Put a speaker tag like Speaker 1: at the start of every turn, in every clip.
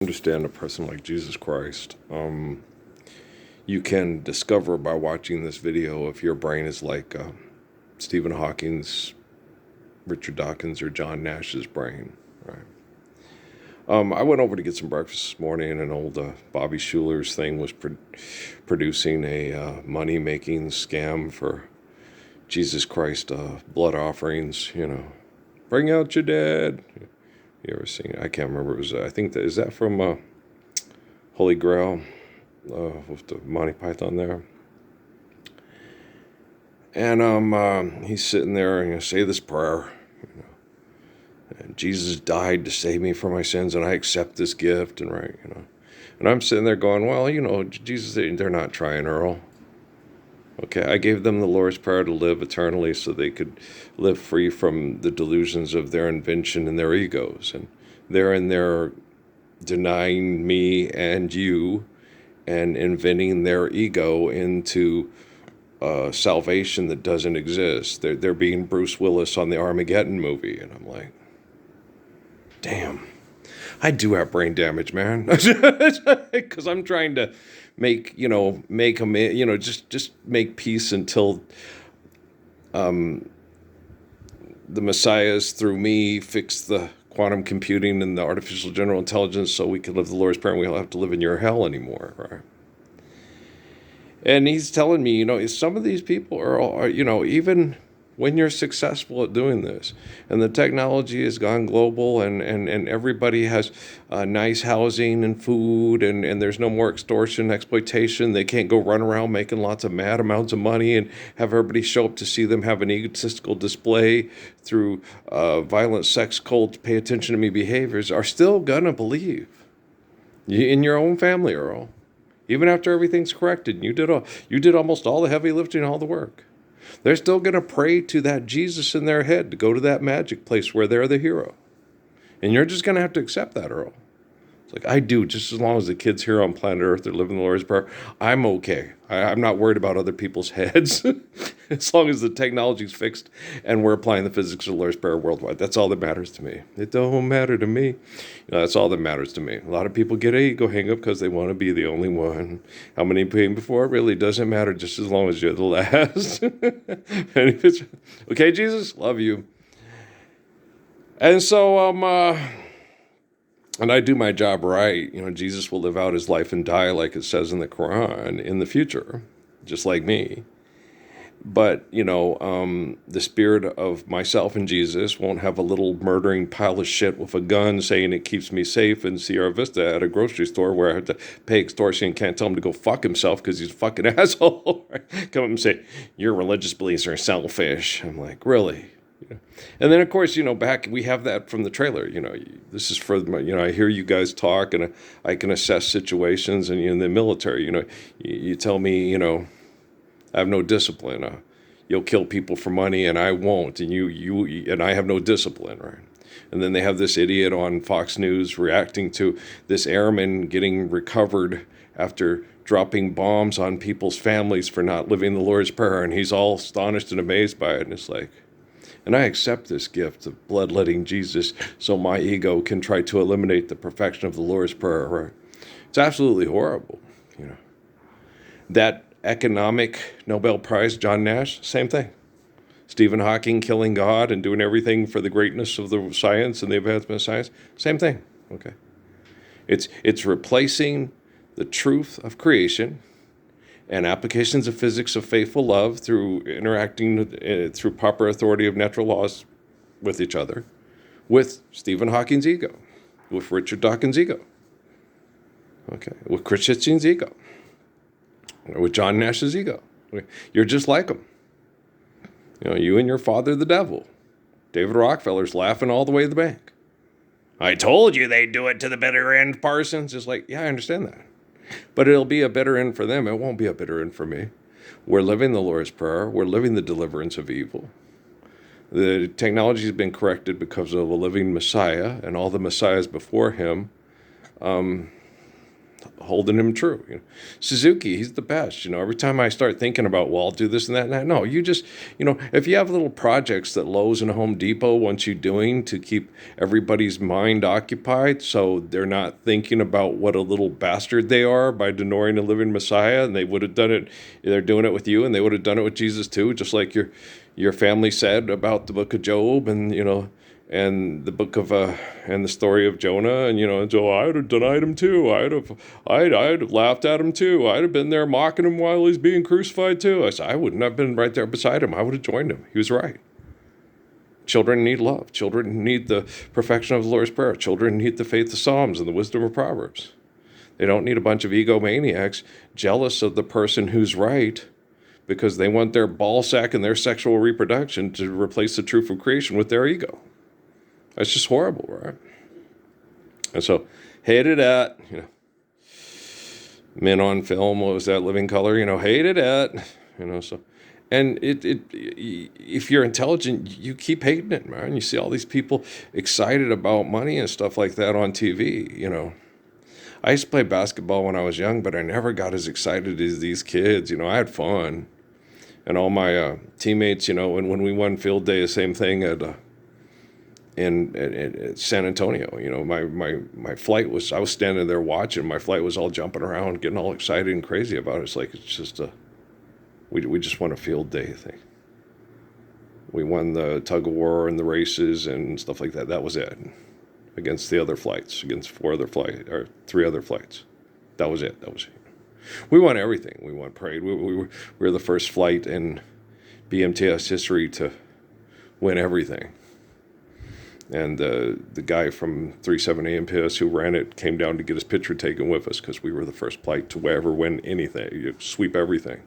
Speaker 1: Understand a person like Jesus Christ, you can discover by watching this video if your brain is like Stephen Hawking's, Richard Dawkins, or John Nash's brain. Right. I went over to get some breakfast this morning, and old Bobby Schuler's thing was producing a money-making scam for Jesus Christ blood offerings. Bring out your dead. You ever seen it? I can't remember. It was I think is that from Holy Grail with the Monty Python there. And he's sitting there and say this prayer. And Jesus died to save me from my sins, and I accept this gift. And I'm sitting there going, well, Jesus, they're not trying, Earl. Okay, I gave them the Lord's Prayer to live eternally so they could live free from the delusions of their invention and their egos. And they're in there denying me and you and inventing their ego into salvation that doesn't exist. They're being Bruce Willis on the Armageddon movie. And I'm like, damn, I do have brain damage, man. Because I'm trying to make them, just make peace until the Messiahs through me fix the quantum computing and the artificial general intelligence so we can live the Lord's Prayer and we don't have to live in your hell anymore, right? And he's telling me, some of these people are even when you're successful at doing this, and the technology has gone global, and everybody has nice housing and food, and there's no more extortion, exploitation. They can't go run around making lots of mad amounts of money and have everybody show up to see them have an egotistical display through violent sex cult, pay attention to me behaviors, are still gonna believe in your own family, Earl. Even after everything's corrected, you did almost all the heavy lifting, all the work. They're still going to pray to that Jesus in their head to go to that magic place where they're the hero. And you're just going to have to accept that, Earl. It's like, I do, just as long as the kids here on planet Earth are living the Lord's Prayer, I'm okay. I'm not worried about other people's heads. As long as the technology's fixed and we're applying the physics of the Lord's Prayer worldwide. That's all that matters to me. It don't matter to me. That's all that matters to me. A lot of people get an ego hang up because they want to be the only one. How many came before? It really doesn't matter, just as long as you're the last. Okay, Jesus, love you. And so, and I do my job right. Jesus will live out his life and die, like it says in the Quran, in the future, just like me. But, the spirit of myself and Jesus won't have a little murdering pile of shit with a gun saying it keeps me safe in Sierra Vista at a grocery store where I have to pay extortion and can't tell him to go fuck himself because he's a fucking asshole. Come up and say, your religious beliefs are selfish. I'm like, really? And then, of course, back, we have that from the trailer. This is for, I hear you guys talk and I can assess situations. And in the military, you tell me, I have no discipline. You'll kill people for money, and I won't. And and I have no discipline, right? And then they have this idiot on Fox News reacting to this airman getting recovered after dropping bombs on people's families for not living the Lord's Prayer, and he's all astonished and amazed by it. And it's like, and I accept this gift of bloodletting Jesus so my ego can try to eliminate the perfection of the Lord's Prayer, right? It's absolutely horrible, That economic Nobel Prize, John Nash, same thing. Stephen Hawking killing God and doing everything for the greatness of the science and the advancement of science, same thing. Okay, it's replacing the truth of creation and applications of physics of faithful love through interacting through proper authority of natural laws with each other, with Stephen Hawking's ego, with Richard Dawkins' ego, okay, with Chris Hitchens' ego, with John Nash's ego. You're just like him. You and your father, the devil. David Rockefeller's laughing all the way to the bank. I told you they'd do it to the bitter end, Parsons. It's like, yeah, I understand that. But it'll be a bitter end for them. It won't be a bitter end for me. We're living the Lord's Prayer. We're living the deliverance of evil. The technology has been corrected because of a living Messiah and all the Messiahs before him. holding him true. Suzuki, he's the best. Every time I start thinking about, well, I'll do this and that and that. No, you just, if you have little projects that Lowe's and Home Depot want you doing to keep everybody's mind occupied so they're not thinking about what a little bastard they are by denying a living Messiah, and they would have done it, they're doing it with you, and they would have done it with Jesus too, just like your family said about the book of Job, and and the book of and the story of Jonah, and so I'd have denied him too. I'd have laughed at him too. I'd have been there mocking him while he's being crucified too. I said I wouldn't have been right there beside him. I would have joined him. He was right. Children need love. Children need the perfection of the Lord's Prayer. Children need the faith of Psalms and the wisdom of Proverbs. They don't need a bunch of egomaniacs jealous of the person who's right because they want their ball sack and their sexual reproduction to replace the truth of creation with their ego. That's just horrible, right? And so, hated at, Men on Film, what was that, Living Color, hated at, so. And if you're intelligent, you keep hating it, man. You see all these people excited about money and stuff like that on TV, I used to play basketball when I was young, but I never got as excited as these kids. I had fun. And all my teammates, when we won field day, the same thing in San Antonio. My flight was, I was standing there watching, my flight was all jumping around, getting all excited and crazy about it. It's like, it's just we just won a field day thing. We won the tug of war and the races and stuff like that. That was it. Against the other flights, against 3 other flights. That was it. We won everything. We won parade. We were the first flight in BMTS history to win everything. And the guy from 37 AMPS who ran it came down to get his picture taken with us because we were the first flight to ever win anything, sweep everything.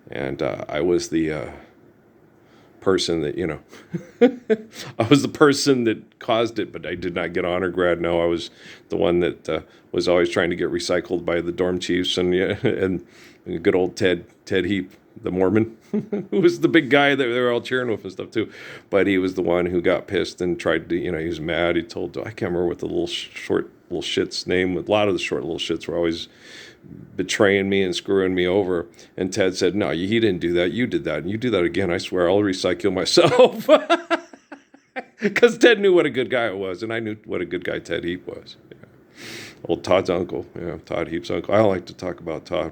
Speaker 1: And I was the person that, I was the person that caused it, but I did not get honor grad. No, I was the one that was always trying to get recycled by the dorm chiefs and good old Ted Heap, the Mormon, who was the big guy that they were all cheering with and stuff too. But he was the one who got pissed and tried to, he was mad. He told, I can't remember what the little shit's name. A lot of the short little shits were always betraying me and screwing me over. And Ted said, no, he didn't do that. You did that. And you do that again, I swear I'll recycle myself. Because Ted knew what a good guy it was. And I knew what a good guy Ted Heap was. Yeah. Old Todd's uncle. Yeah, Todd Heap's uncle. I don't like to talk about Todd,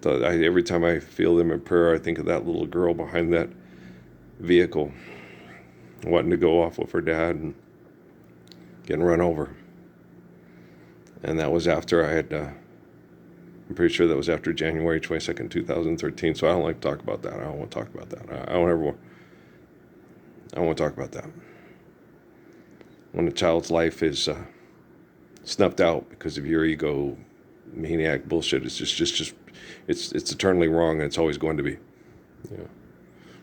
Speaker 1: but every time I feel them in prayer, I think of that little girl behind that vehicle wanting to go off with her dad and getting run over. And that was after I had, I'm pretty sure that was after January 22nd, 2013. So I don't like to talk about that. I don't want to talk about that. I don't want to talk about that. When a child's life is snuffed out because of your ego maniac bullshit, it's just it's eternally wrong, and it's always going to be.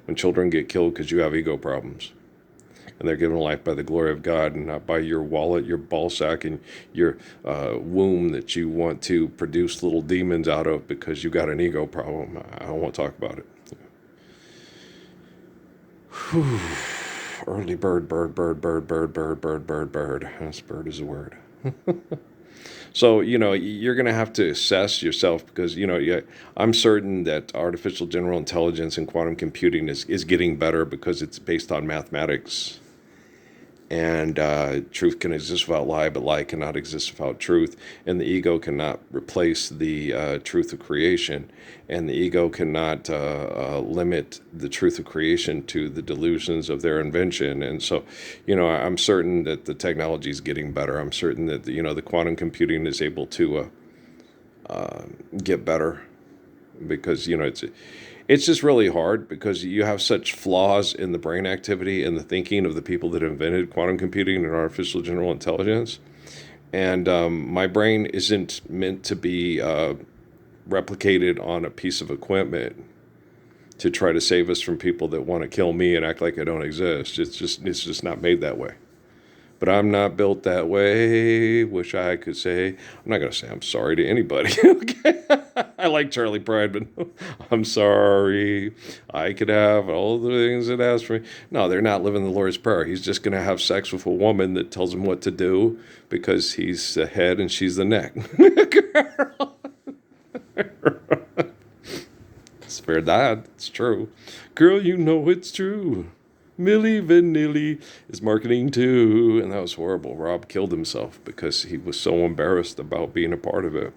Speaker 1: When children get killed because you have ego problems, and they're given life by the glory of God and not by your wallet, your ball sack, and your womb that you want to produce little demons out of because you got an ego problem. I don't want to talk about it. Whew. Early bird. Yes, bird is a word. So, you're going to have to assess yourself because, I'm certain that artificial general intelligence and quantum computing is getting better because it's based on mathematics. And truth can exist without lie, but lie cannot exist without truth. And the ego cannot replace the truth of creation. And the ego cannot limit the truth of creation to the delusions of their invention. And so, I'm certain that the technology is getting better. I'm certain that, the quantum computing is able to get better because, it's just really hard because you have such flaws in the brain activity and the thinking of the people that invented quantum computing and artificial general intelligence. And my brain isn't meant to be replicated on a piece of equipment to try to save us from people that want to kill me and act like I don't exist. It's just not made that way. but I'm not built that way. Wish I could say. I'm not going to say I'm sorry to anybody. Okay? I like Charlie Pride, but I'm sorry. I could have all the things that ask for me. No, they're not living the Lord's Prayer. He's just going to have sex with a woman that tells him what to do because he's the head and she's the neck. It's fair that. It's true. Girl, you know it's true. Milli Vanilli is marketing too. And that was horrible. Rob killed himself because he was so embarrassed about being a part of it.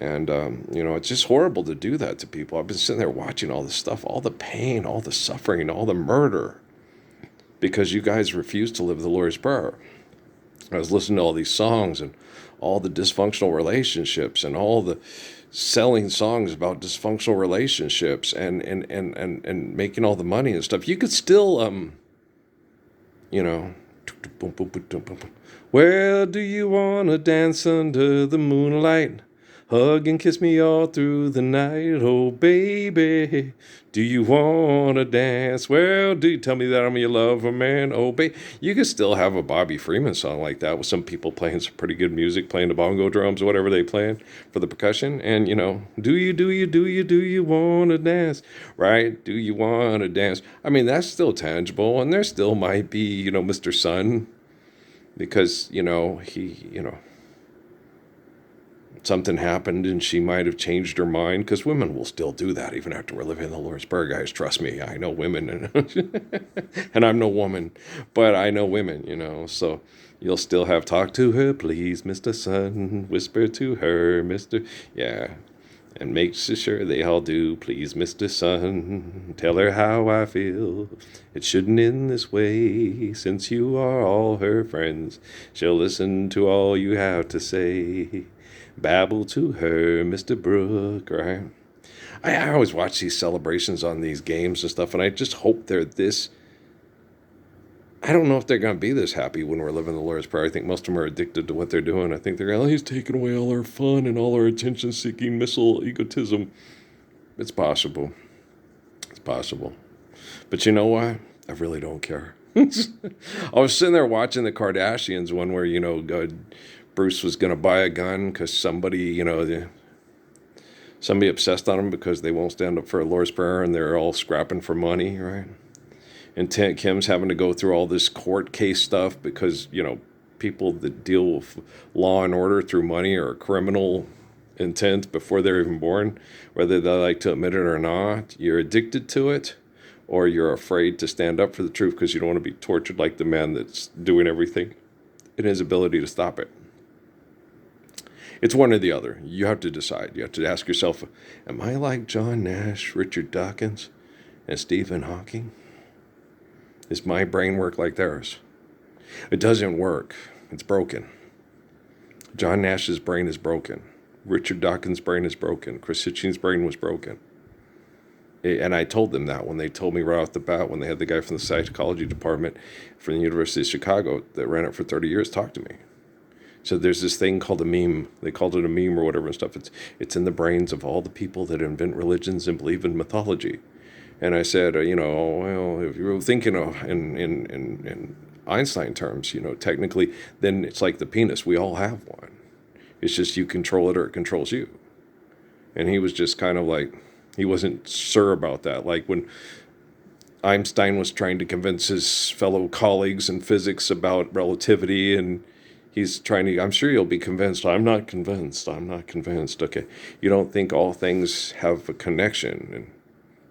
Speaker 1: And, it's just horrible to do that to people. I've been sitting there watching all this stuff, all the pain, all the suffering, all the murder, because you guys refuse to live the Lord's Prayer. I was listening to all these songs and all the dysfunctional relationships and all the selling songs about dysfunctional relationships and making all the money and stuff. You could still, well, do you want to dance under the moonlight? Hug and kiss me all through the night, oh baby. Do you want to dance? Well, do you tell me that I'm your lover, man? Oh, baby. You could still have a Bobby Freeman song like that with some people playing some pretty good music, playing the bongo drums or whatever they playing for the percussion. And, do you want to dance? Right? Do you want to dance? I mean, that's still tangible. And there still might be, Mr. Sun, because, something happened and she might have changed her mind, because women will still do that even after we're living in the Lord's Prayer, guys. Trust me, I know women, and I'm no woman, but I know women, so you'll still have talk to her, please, Mr. Sun, whisper to her, Mr. Yeah, and make sure they all do, please, Mr. Sun, tell her how I feel. It shouldn't end this way, since you are all her friends. She'll listen to all you have to say. Babble to her, Mr. Brooke, right? I always watch these celebrations on these games and stuff, and I just hope they're this. I don't know if they're going to be this happy when we're living the Lord's Prayer. I think most of them are addicted to what they're doing. I think they're going, he's taking away all our fun and all our attention-seeking missile egotism. It's possible. It's possible. But you know what? I really don't care. I was sitting there watching the Kardashians one where, Bruce was going to buy a gun because somebody, somebody obsessed on him because they won't stand up for a Lord's Prayer and they're all scrapping for money, right? And Kim's having to go through all this court case stuff because, people that deal with law and order through money are criminal intent before they're even born, whether they like to admit it or not. You're addicted to it, or you're afraid to stand up for the truth because you don't want to be tortured like the man that's doing everything in his ability to stop it. It's one or the other. You have to decide. You have to ask yourself, am I like John Nash, Richard Dawkins, and Stephen Hawking? Does my brain work like theirs? It doesn't work. It's broken. John Nash's brain is broken. Richard Dawkins' brain is broken. Chris Hitchens' brain was broken. And I told them that when they told me right off the bat, when they had the guy from the psychology department from the University of Chicago that ran it for 30 years talk to me. So there's this thing called a meme. They called it a meme or whatever and stuff. It's in the brains of all the people that invent religions and believe in mythology. And I said, well, if you're thinking of in Einstein terms, technically, then it's like the penis. We all have one. It's just you control it or it controls you. And he was just kind of like, he wasn't sure about that. Like when Einstein was trying to convince his fellow colleagues in physics about relativity, and he's trying to, I'm sure you'll be convinced. I'm not convinced. Okay. You don't think all things have a connection, and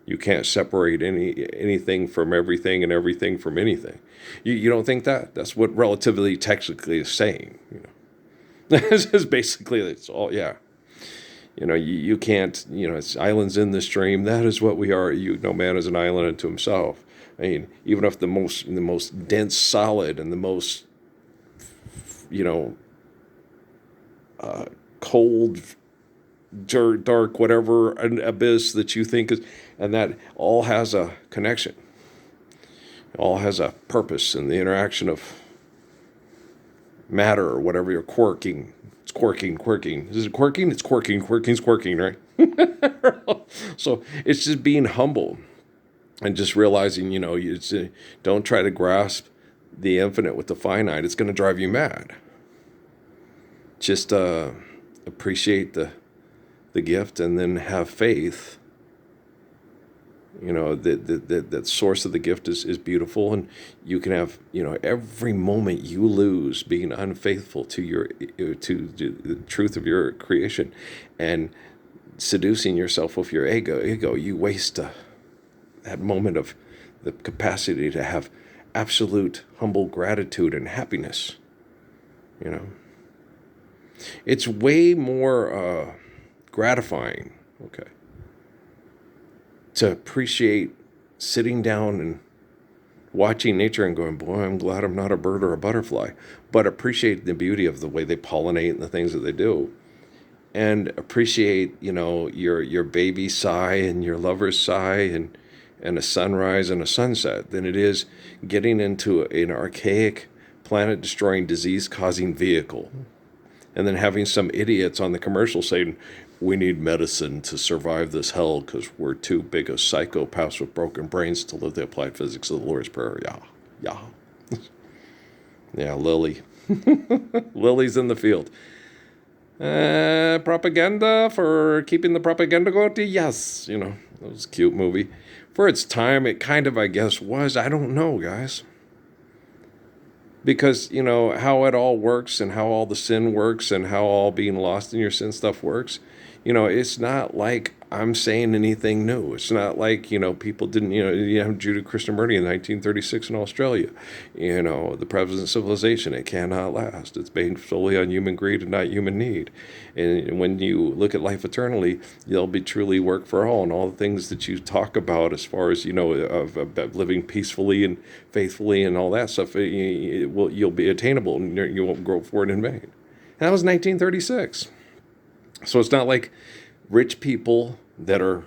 Speaker 1: you can't separate anything from everything and everything from anything. You don't think that? That's what relativity technically is saying. This is basically, it's all, yeah. You can't, it's islands in the stream. That is what we are. No man is an island unto himself. I mean, even if the most dense solid and the most, cold, dark, whatever, an abyss that you think is, and that all has a connection. It all has a purpose in the interaction of matter or whatever you're quirking. It's quirking. Is it quirking? It's quirking, right? So it's just being humble and just realizing, don't try to grasp the infinite with the finite, it's going to drive you mad. Just appreciate the gift and then have faith. That source of the gift is beautiful, and you can have, every moment you lose being unfaithful to the truth of your creation and seducing yourself with your ego, you waste that moment of the capacity to have absolute humble gratitude and happiness. It's way more gratifying, to appreciate sitting down and watching nature and going, boy, I'm glad I'm not a bird or a butterfly, but appreciate the beauty of the way they pollinate and the things that they do. And appreciate, your baby sigh and your lover's sigh and a sunrise and a sunset than it is getting into an archaic, planet-destroying, disease-causing vehicle and then having some idiots on the commercial saying, we need medicine to survive this hell because we're too big of psychopaths with broken brains to live the applied physics of the Lord's Prayer. Yeah. Yeah, Lily. Lily's in the field. Propaganda for keeping the propaganda going? Yes. That was a cute movie. For its time, it kind of, I guess, was. I don't know, guys. Because, how it all works and how all the sin works and how all being lost in your sin stuff works, it's not like I'm saying anything new. It's not like, people didn't, you have Judeo-Christian in 1936 in Australia. The present civilization, it cannot last. It's based solely on human greed and not human need. And when you look at life eternally, there'll be truly work for all. And all the things that you talk about as far as, of living peacefully and faithfully and all that stuff, you'll be attainable and you won't grow for it in vain. And that was 1936. So it's not like rich people that are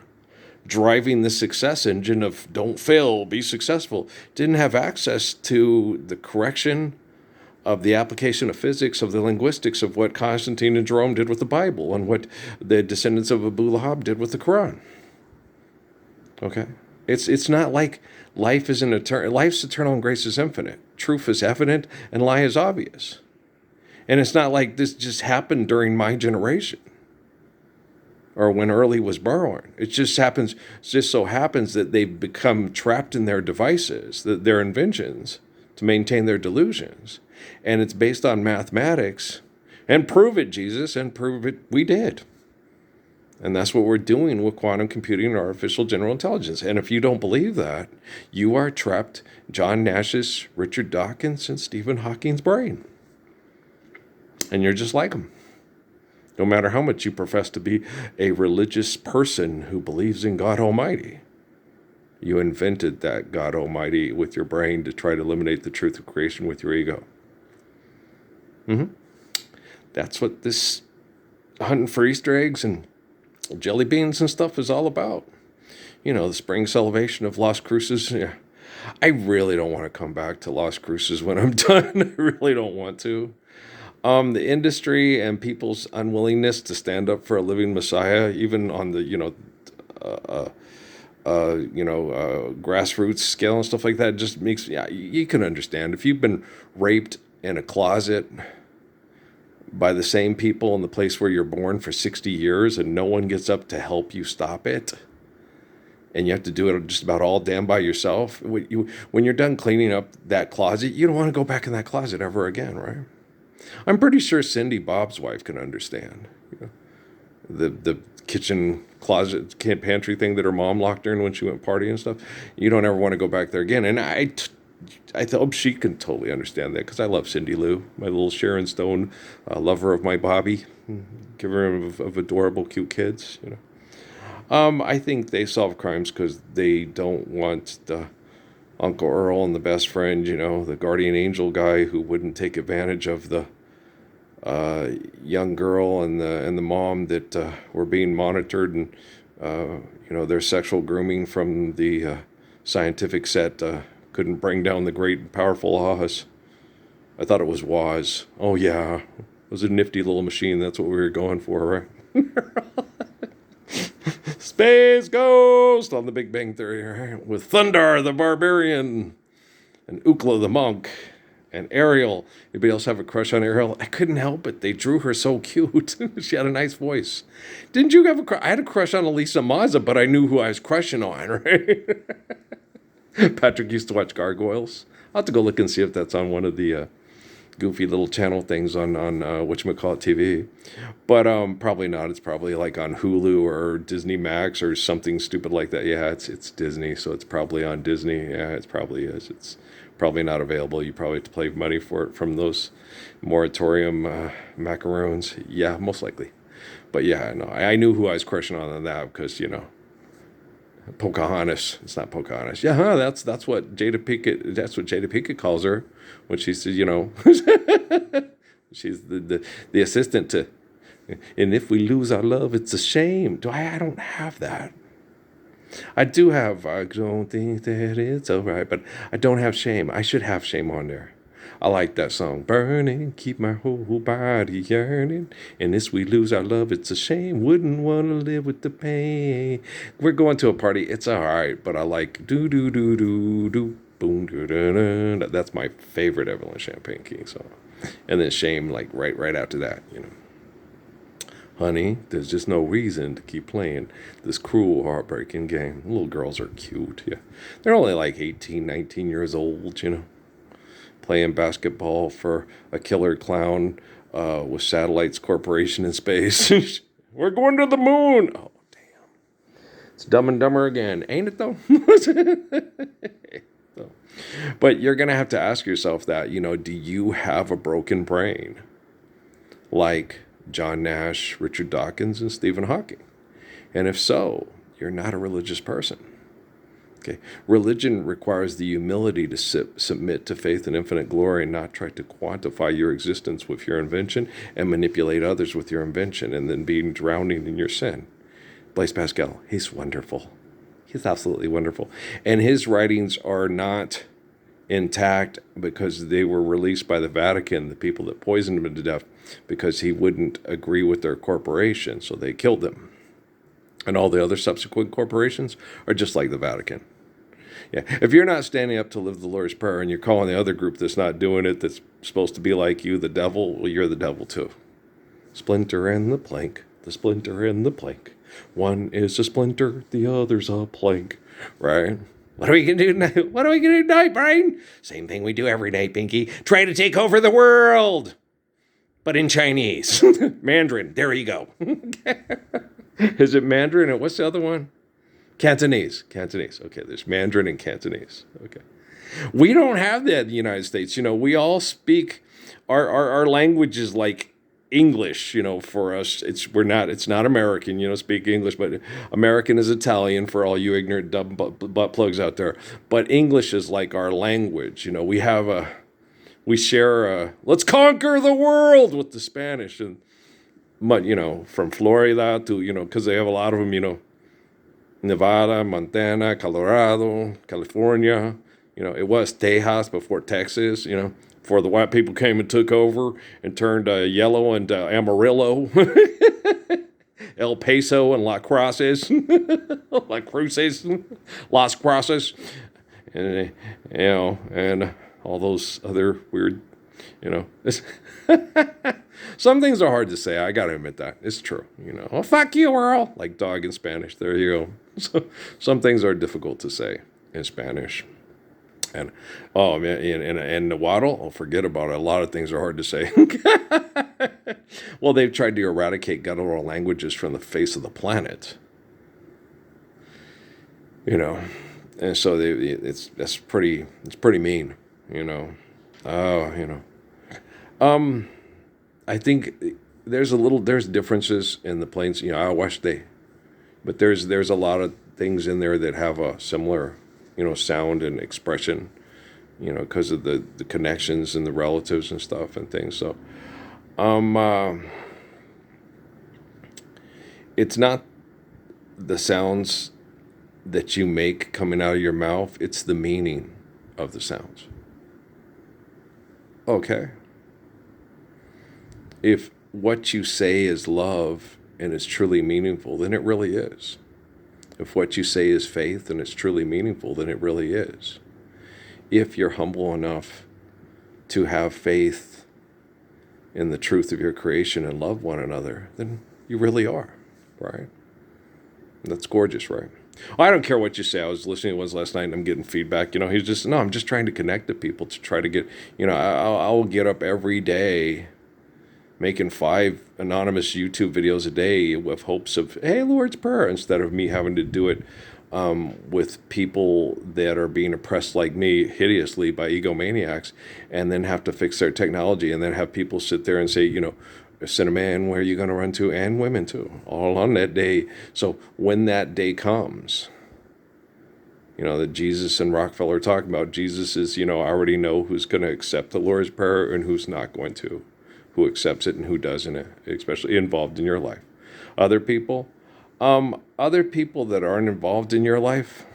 Speaker 1: driving the success engine of don't fail, be successful, didn't have access to the correction of the application of physics, of the linguistics of what Constantine and Jerome did with the Bible and what the descendants of Abu Lahab did with the Quran. Okay? It's not like life is life's eternal and grace is infinite. Truth is evident and lie is obvious. And it's not like this just happened during my generation or when Early was born. It just so happens that they've become trapped in their devices, their inventions, to maintain their delusions. And it's based on mathematics. And prove it, Jesus, and prove it we did. And that's what we're doing with quantum computing and artificial general intelligence. And if you don't believe that, you are trapped John Nash's, Richard Dawkins, and Stephen Hawking's brain. And you're just like them. No matter how much you profess to be a religious person who believes in God Almighty, you invented that God Almighty with your brain to try to eliminate the truth of creation with your ego. That's what this hunting for Easter eggs and jelly beans and stuff is all about. The spring celebration of Las Cruces. Yeah. I really don't want to come back to Las Cruces when I'm done. I really don't want to. The industry and people's unwillingness to stand up for a living Messiah, even on the, grassroots scale and stuff like that, just makes, you can understand. If you've been raped in a closet by the same people in the place where you're born for 60 years and no one gets up to help you stop it, and you have to do it just about all damn by yourself, when you're done cleaning up that closet, you don't want to go back in that closet ever again, right? I'm pretty sure Cindy, Bob's wife, can understand. The kitchen closet, pantry thing that her mom locked her in when she went partying and stuff. You don't ever want to go back there again. And I hope she can totally understand that because I love Cindy Lou, my little Sharon Stone, lover of my Bobby, giver of adorable, cute kids. I think they solve crimes because they don't want the Uncle Earl and the best friend, the guardian angel guy who wouldn't take advantage of the young girl and the mom that were being monitored, and their sexual grooming from the scientific set couldn't bring down the great and powerful Oz. I thought it was Woz. Oh yeah, it was a nifty little machine. That's what we were going for, right? Space Ghost on the Big Bang Theory, right? With Thundar the Barbarian and Ookla the Monk. And Ariel, anybody else have a crush on Ariel? I couldn't help it. They drew her so cute. She had a nice voice. Didn't you have a crush? I had a crush on Elisa Mazza, but I knew who I was crushing on, right? Patrick used to watch Gargoyles. I'll have to go look and see if that's on one of the goofy little channel things on whatchamacallit TV. But probably not. It's probably like on Hulu or Disney Max or something stupid like that. Yeah, it's Disney, so it's probably on Disney. Yeah, it probably is. It's probably not available. You probably have to pay money for it from those moratorium macaroons. Yeah, most likely. But yeah, no, I knew who I was crushing on that because, Pocahontas. It's not Pocahontas. Yeah, that's what Jada Pinkett calls her when she says, she's the assistant to. And if we lose our love, it's a shame. I don't have that. I do have. I don't think that it's alright, but I don't have shame. I should have shame on there. I like that song. Burning, keep my whole body yearning. And if we lose our love, it's a shame. Wouldn't want to live with the pain. We're going to a party. It's all right, but I like do do do do do boom do do do. That's my favorite Evelyn Champagne King song. And then shame, like right after that, Honey, there's just no reason to keep playing this cruel, heartbreaking game. Little girls are cute, yeah. They're only like 18, 19 years old, playing basketball for a killer clown with Satellites Corporation in space. We're going to the moon. Oh, damn. It's Dumb and Dumber again, ain't it, though? But you're going to have to ask yourself that, do you have a broken brain? Like John Nash, Richard Dawkins, and Stephen Hawking. And if so, you're not a religious person. Okay. Religion requires the humility to submit to faith and infinite glory and not try to quantify your existence with your invention and manipulate others with your invention and then being drowning in your sin. Blaise Pascal, he's wonderful. He's absolutely wonderful. And his writings are not intact because they were released by the Vatican, the people that poisoned him to death, because he wouldn't agree with their corporation, so they killed him. And all the other subsequent corporations are just like the Vatican. Yeah, if you're not standing up to live the Lord's Prayer and you're calling the other group that's not doing it, that's supposed to be like you, the devil, well, you're the devil too. Splinter and the plank, the splinter and the plank. One is a splinter, the other's a plank, right? What are we going to do tonight? What are we going to do tonight, Brian? Same thing we do every night, Pinky. Try to take over the world, but in Chinese. Mandarin, there you go. Is it Mandarin and what's the other one? Cantonese. Okay, there's Mandarin and Cantonese. Okay. We don't have that in the United States. We all speak our language is like English, for us. It's not American, speak English, but American is Italian for all you ignorant dumb butt plugs out there. But English is like our language. We share let's conquer the world with the Spanish and from Florida to, because they have a lot of them, Nevada, Montana, Colorado, California. It was Tejas before Texas, before the white people came and took over and turned yellow into Amarillo, El Paso and Las Cruces, Las Cruces, and, and all those other weird, Some things are hard to say. I got to admit that. It's true. Oh, fuck you, Earl. Like dog in Spanish. There you go. So, some things are difficult to say in Spanish. And, oh, man, and the waddle, oh, forget about it. A lot of things are hard to say. Well, they've tried to eradicate guttural languages from the face of the planet. And so it's pretty mean, I think there's differences in the plains, but there's a lot of things in there that have a similar, sound and expression, because of the connections and the relatives and stuff and things. So, it's not the sounds that you make coming out of your mouth, it's the meaning of the sounds. Okay. If what you say is love and it's truly meaningful, then it really is. If what you say is faith and it's truly meaningful, then it really is. If you're humble enough to have faith in the truth of your creation and love one another, then you really are, right? That's gorgeous, right? I don't care what you say. I was listening to ones last night and I'm getting feedback. He's just, no, I'm just trying to connect to people to try to get, I'll get up every day making 5 anonymous YouTube videos a day with hopes of, hey, Lord's Prayer, instead of me having to do it with people that are being oppressed like me hideously by egomaniacs, and then have to fix their technology, and then have people sit there and say, Cinnamon, where are you going to run to? And women too, all on that day. So when that day comes, that Jesus and Rockefeller are talking about, Jesus is, I already know who's going to accept the Lord's Prayer and who's not going to, who accepts it and who doesn't, especially involved in your life. Other people that aren't involved in your life,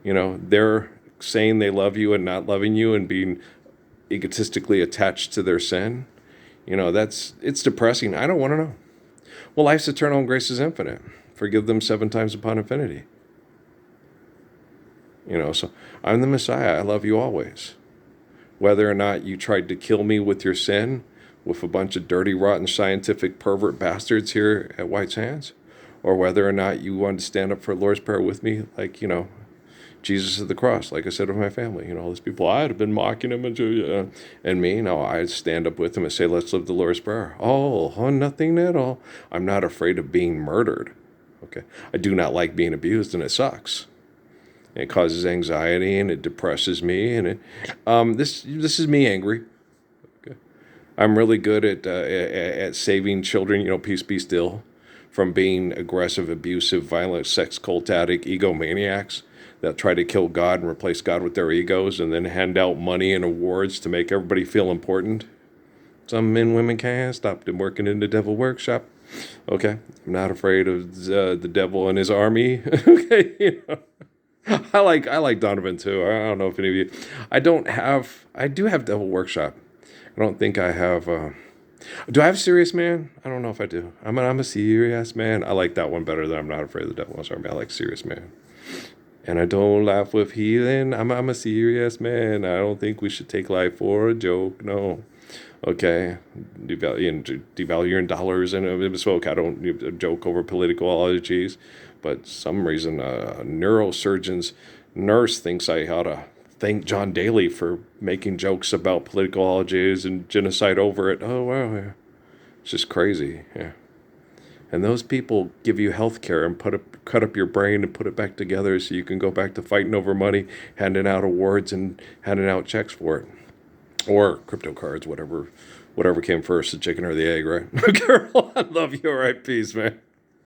Speaker 1: they're saying they love you and not loving you and being egotistically attached to their sin. It's depressing. I don't want to know. Well, life's eternal and grace is infinite. Forgive them 7 times upon infinity. So I'm the Messiah. I love you always. Whether or not you tried to kill me with your sin, with a bunch of dirty, rotten, scientific pervert bastards here at White's Hands, or whether or not you wanted to stand up for Lord's Prayer with me, like, Jesus at the cross, like I said with my family. All these people, I'd have been mocking him and me. No, I'd stand up with him and say, let's live the Lord's Prayer. Oh, nothing at all. I'm not afraid of being murdered. Okay. I do not like being abused, and it sucks. It causes anxiety, and it depresses me, and this is me angry. Okay. I'm really good at saving children, peace be still, from being aggressive, abusive, violent, sex cult addict, egomaniacs that try to kill God and replace God with their egos, and then hand out money and awards to make everybody feel important. Some men, women can't stop them working in the devil workshop. Okay, I'm not afraid of the devil and his army. Okay, I like Donovan too. I don't know if any of you. I do have devil workshop. I don't think I have. Do I have serious man? I don't know if I do. I'm a serious man. I like that one better than I'm not afraid of the devil and his army. I like serious man. And I don't laugh with healing. I'm a serious man. I don't think we should take life for a joke. No. Okay. Devaluing dollars and a smoke. I don't joke over political allergies. But some reason a neurosurgeon's nurse thinks I ought to thank John Daly for making jokes about political allergies and genocide over it. Oh, wow. Yeah. It's just crazy. Yeah. And those people give you health care and cut up your brain and put it back together so you can go back to fighting over money, handing out awards and handing out checks for it. Or crypto cards, whatever came first, the chicken or the egg, right? Girl, I love you. All right, peace, man.